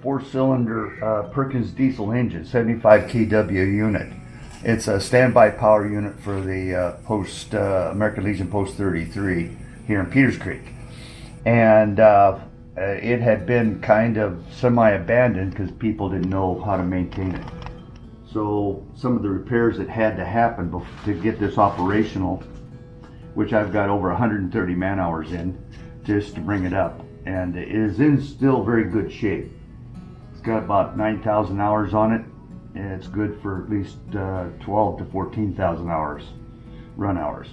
4-cylinder Perkins diesel engine, 75 kW unit. It's a standby power unit for the American Legion Post 33 here in Peters Creek. And it had been kind of semi-abandoned because people didn't know how to maintain it. So some of the repairs that had to happen to get this operational, which I've got over 130 man hours in just to bring it up, and it is in still very good shape. It's got about 9,000 hours on it, and it's good for at least 12 to 14,000 hours, run hours.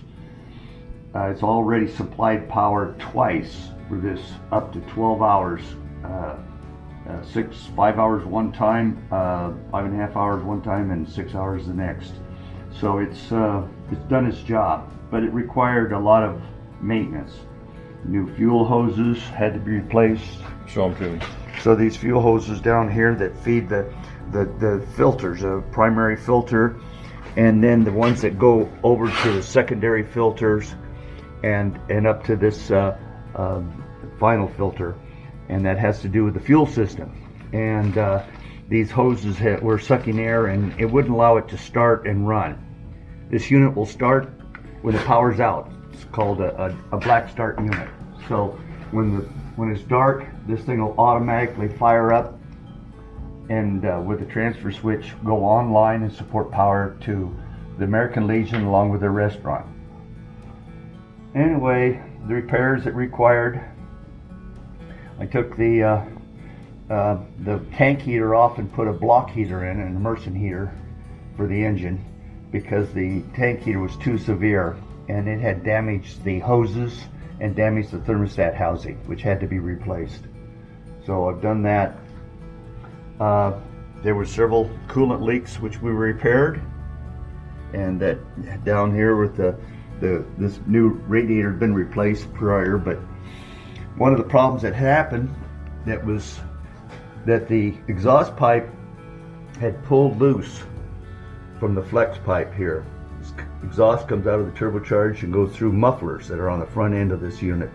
It's already supplied power twice for this up to 12 hours, 5 hours one time, 5.5 hours one time, and 6 hours the next. So it's done its job, but it required a lot of maintenance. New fuel hoses had to be replaced. Show them to me. So these fuel hoses down here that feed the filters, a primary filter, and then the ones that go over to the secondary filters and up to this final filter, and that has to do with the fuel system. And these hoses were sucking air, and it wouldn't allow it to start and run. This unit will start when the power's out. It's called a black start unit. So when it's dark, this thing will automatically fire up, and with the transfer switch go online and support power to the American Legion along with their restaurant. Anyway, the repairs it required, I took the tank heater off and put a block heater in, an immersion heater for the engine, because the tank heater was too severe and it had damaged the hoses and damaged the thermostat housing, which had to be replaced. So I've done that. There were several coolant leaks which we repaired, and that down here with this new radiator had been replaced prior, but one of the problems that happened was that the exhaust pipe had pulled loose from the flex pipe here. This exhaust comes out of the turbocharged and goes through mufflers that are on the front end of this unit,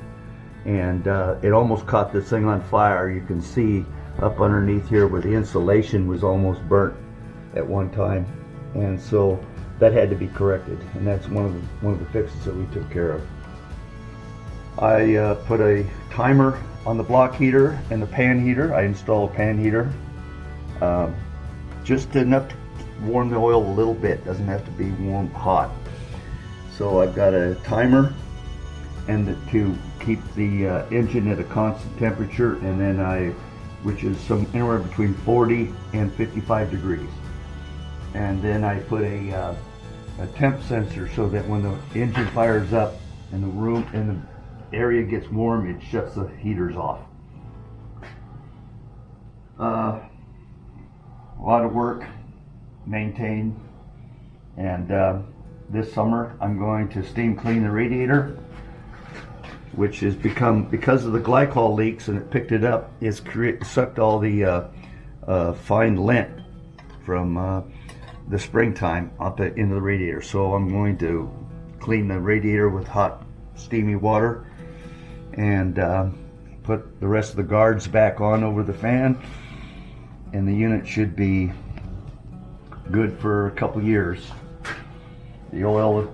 and it almost caught this thing on fire. You can see up underneath here where the insulation was almost burnt at one time, and so that had to be corrected, and that's one of the fixes that we took care of. I put a timer on the block heater and the pan heater. I installed a pan heater, just enough to warm the oil a little bit. Doesn't have to be warm hot. So I've got a timer, and to keep the engine at a constant temperature, and then which is anywhere between 40 and 55 degrees. And then I put a temp sensor so that when the engine fires up and the area gets warm, it shuts the heaters off. A lot of work, maintain, and this summer I'm going to steam clean the radiator, which has become, because of the glycol leaks and it picked it up, it's sucked all the fine lint from the springtime up into the radiator. So I'm going to clean the radiator with hot steamy water and put the rest of the guards back on over the fan, and the unit should be good for a couple years. The oil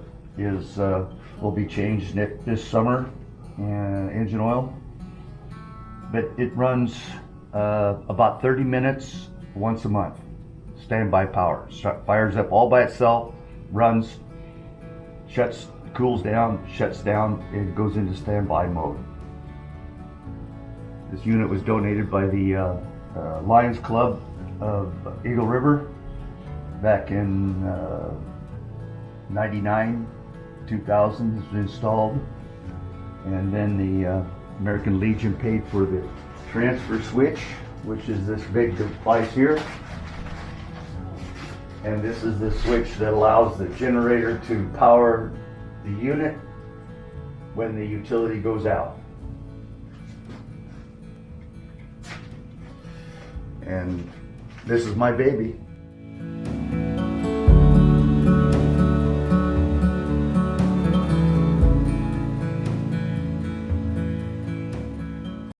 will be changed this summer, engine oil, but it runs about 30 minutes once a month. Standby power. Fires up all by itself, runs, cools down, shuts down, and goes into standby mode. This unit was donated by the Lions Club of Eagle River back in 99, 2000 it was installed, and then the American Legion paid for the transfer switch, which is this big device here. And this is the switch that allows the generator to power the unit when the utility goes out. And this is my baby.